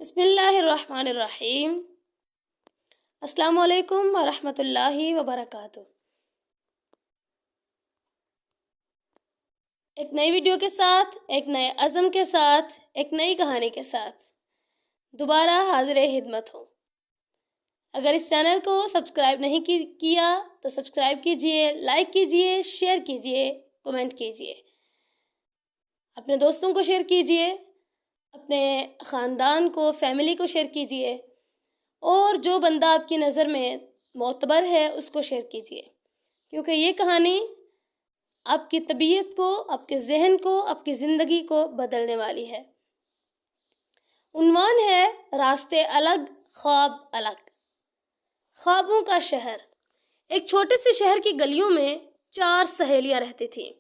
بسم اللہ الرحمن الرحیم۔ السلام علیکم ورحمۃ اللہ وبرکاتہ۔ ایک نئی ویڈیو کے ساتھ، ایک نئے عزم کے ساتھ، ایک نئی کہانی کے ساتھ دوبارہ حاضر خدمت ہوں۔ اگر اس چینل کو سبسکرائب نہیں کیا تو سبسکرائب کیجئے، لائک کیجئے، شیئر کیجئے، کمنٹ کیجئے، اپنے دوستوں کو شیئر کیجئے، اپنے خاندان کو، فیملی کو شیئر کیجئے، اور جو بندہ آپ کی نظر میں معتبر ہے اس کو شیئر کیجئے، کیونکہ یہ کہانی آپ کی طبیعت کو، آپ کے ذہن کو، آپ کی زندگی کو بدلنے والی ہے۔ عنوان ہے راستے الگ، خواب الگ۔ خوابوں کا شہر۔ ایک چھوٹے سے شہر کی گلیوں میں 4 سہیلیاں رہتی تھیں: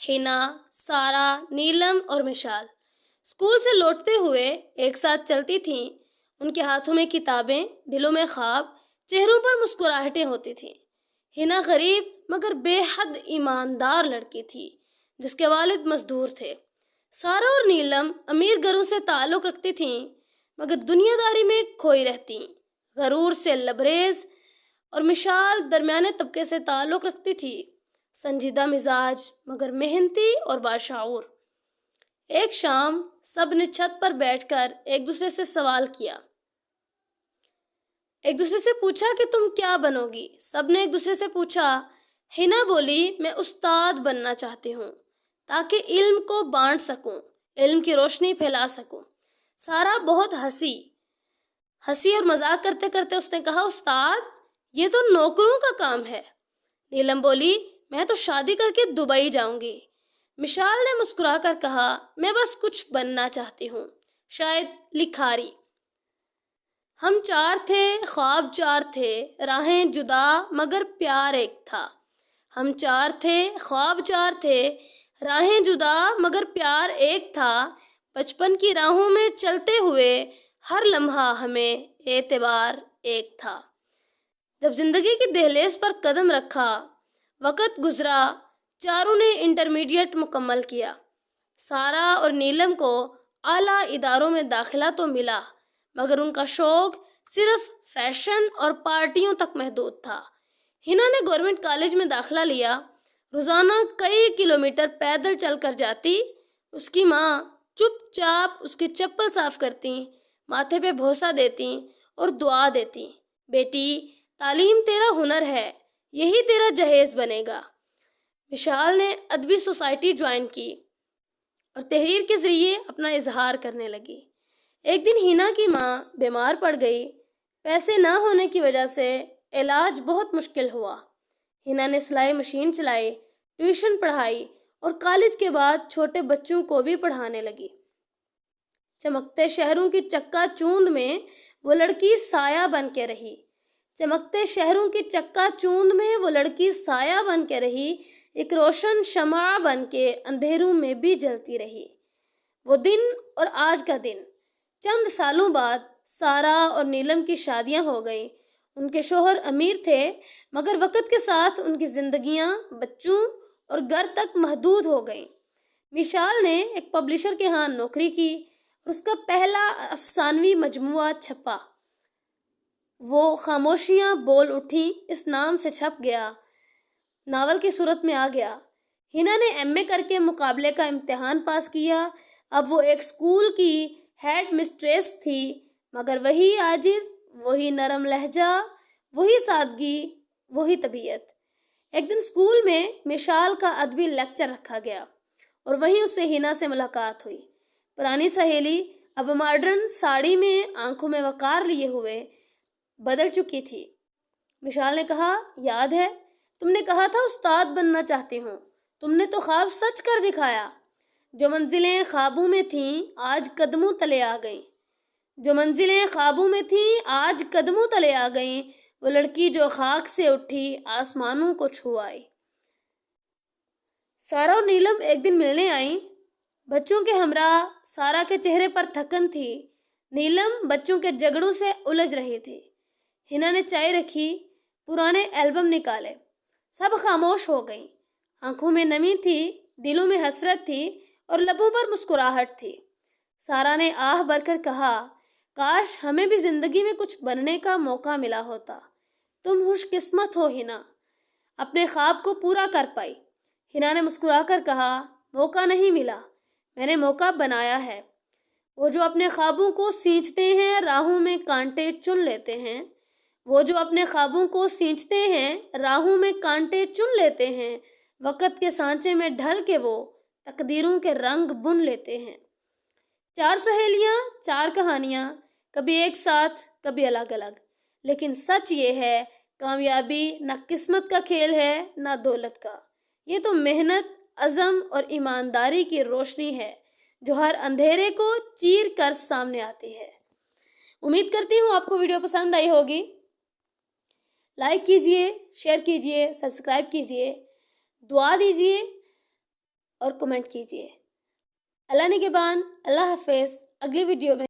حنا، سارا، نیلم اور مشال۔ اسکول سے لوٹتے ہوئے ایک ساتھ چلتی تھیں، ان کے ہاتھوں میں کتابیں، دلوں میں خواب، چہروں پر مسکراہٹیں ہوتی تھیں۔ حنا غریب مگر بے حد ایماندار لڑکی تھی جس کے والد مزدور تھے۔ سارا اور نیلم امیر گھروں سے تعلق رکھتی تھیں مگر دنیا داری میں کھوئی رہتیں، غرور سے لبریز، اور مشال درمیانے طبقے سے تعلق رکھتی تھی، سنجیدہ مزاج مگر محنتی اور باشعور۔ ایک شام سب نے چھت پر بیٹھ کر ایک دوسرے سے سوال کیا، ایک دوسرے سے پوچھا کہ تم کیا بنو گی؟ سب نے ایک دوسرے سے پوچھا۔ حنا بولی، میں استاد بننا چاہتی ہوں تاکہ علم کو بانٹ سکوں، علم کی روشنی پھیلا سکوں۔ سارا بہت ہنسی اور مذاق کرتے کرتے اس نے کہا، استاد، یہ تو نوکروں کا کام ہے۔ نیلم بولی، میں تو شادی کر کے دبئی جاؤں گی۔ مشال نے مسکرا کر کہا، میں بس کچھ بننا چاہتی ہوں، شاید لکھاری۔ ہم 4 تھے، خواب 4 تھے، راہیں جدا مگر پیار ایک تھا۔ ہم 4 تھے، خواب 4 تھے، راہیں جدا مگر پیار ایک تھا۔ بچپن کی راہوں میں چلتے ہوئے ہر لمحہ ہمیں اعتبار ایک تھا۔ جب زندگی کی دہلیز پر قدم رکھا، وقت گزرا، چاروں نے انٹرمیڈیٹ مکمل کیا۔ سارا اور نیلم کو اعلیٰ اداروں میں داخلہ تو ملا مگر ان کا شوق صرف فیشن اور پارٹیوں تک محدود تھا۔ حنا نے گورنمنٹ کالج میں داخلہ لیا، روزانہ کئی کلومیٹر پیدل چل کر جاتی۔ اس کی ماں چپ چاپ اس کی چپل صاف کرتی، ماتھے پہ بوسہ دیتی اور دعا دیتی، بیٹی، تعلیم تیرا ہنر ہے، یہی تیرا جہیز بنے گا۔ مشال نے ادبی سوسائٹی جوائن کی اور تحریر کے ذریعے اپنا اظہار کرنے لگی۔ ایک دن حنا کی ماں بیمار پڑ گئی، پیسے نہ ہونے کی وجہ سے علاج بہت مشکل ہوا۔ حنا نے سلائی مشین چلائی، ٹیوشن پڑھائی اور کالج کے بعد چھوٹے بچوں کو بھی پڑھانے لگی۔ چمکتے شہروں کی چکا چوند میں وہ لڑکی سایہ بن کے رہی، چمکتے شہروں کی چکا چوند میں وہ لڑکی سایہ بن کے رہی، ایک روشن شمع بن کے اندھیروں میں بھی جلتی رہی۔ وہ دن اور آج کا دن۔ چند سالوں بعد سارا اور نیلم کی شادیاں ہو گئیں۔ ان کے شوہر امیر تھے مگر وقت کے ساتھ ان کی زندگیاں بچوں اور گھر تک محدود ہو گئیں۔ مشال نے ایک پبلشر کے ہاں نوکری کی اور اس کا پہلا افسانوی مجموعہ چھپا۔ وہ خاموشیاں بول اٹھیں اس نام سے چھپ گیا، ناول کی صورت میں آ گیا۔ حنا نے ایم اے کر کے مقابلے کا امتحان پاس کیا۔ اب وہ ایک اسکول کی ہیڈ مسٹریس تھی مگر وہی عاجز، وہی نرم لہجہ، وہی سادگی، وہی طبیعت۔ ایک دن اسکول میں مشال کا ادبی لیکچر رکھا گیا اور وہیں اس سے حنا سے ملاقات ہوئی۔ پرانی سہیلی اب ماڈرن ساڑی میں، آنکھوں میں وقار لیے ہوئے بدل چکی تھی۔ مشال نے کہا، یاد ہے تم نے کہا تھا استاد بننا چاہتی ہوں، تم نے تو خواب سچ کر دکھایا۔ جو منزلیں خوابوں میں تھیں آج قدموں تلے آ گئیں، جو منزلیں خوابوں میں تھیں آج قدموں تلے آ گئیں، وہ لڑکی جو خاک سے اٹھی آسمانوں کو چھو آئی۔ سارا اور نیلم ایک دن ملنے آئیں، بچوں کے ہمراہ۔ سارا کے چہرے پر تھکن تھی، نیلم بچوں کے جھگڑوں سے الجھ رہی تھی۔ حنا نے چائے رکھی، پرانے البم نکالے، سب خاموش ہو گئیں۔ آنکھوں میں نمی تھی، دلوں میں حسرت تھی اور لبوں پر مسکراہٹ تھی۔ سارا نے آہ بھر کر کہا، کاش ہمیں بھی زندگی میں کچھ بننے کا موقع ملا ہوتا۔ تم خوش قسمت ہو ہنا، اپنے خواب کو پورا کر پائی۔ ہنا نے مسکرا کر کہا، موقع نہیں ملا، میں نے موقع بنایا ہے۔ وہ جو اپنے خوابوں کو سینچتے ہیں راہوں میں کانٹے چن لیتے ہیں، وہ جو اپنے خوابوں کو سینچتے ہیں راہوں میں کانٹے چن لیتے ہیں، وقت کے سانچے میں ڈھل کے وہ تقدیروں کے رنگ بن لیتے ہیں۔ 4 سہیلیاں، 4 کہانیاں، کبھی ایک ساتھ کبھی الگ الگ، لیکن سچ یہ ہے کامیابی نہ قسمت کا کھیل ہے نہ دولت کا، یہ تو محنت، عزم اور ایمانداری کی روشنی ہے جو ہر اندھیرے کو چیر کر سامنے آتی ہے۔ امید کرتی ہوں آپ کو ویڈیو پسند آئی ہوگی۔ لائک کیجئے، شیئر کیجئے، سبسکرائب کیجئے، دعا دیجئے اور کمنٹ کیجئے۔ اللہ نگہبان، اللہ حافظ۔ اگلی ویڈیو میں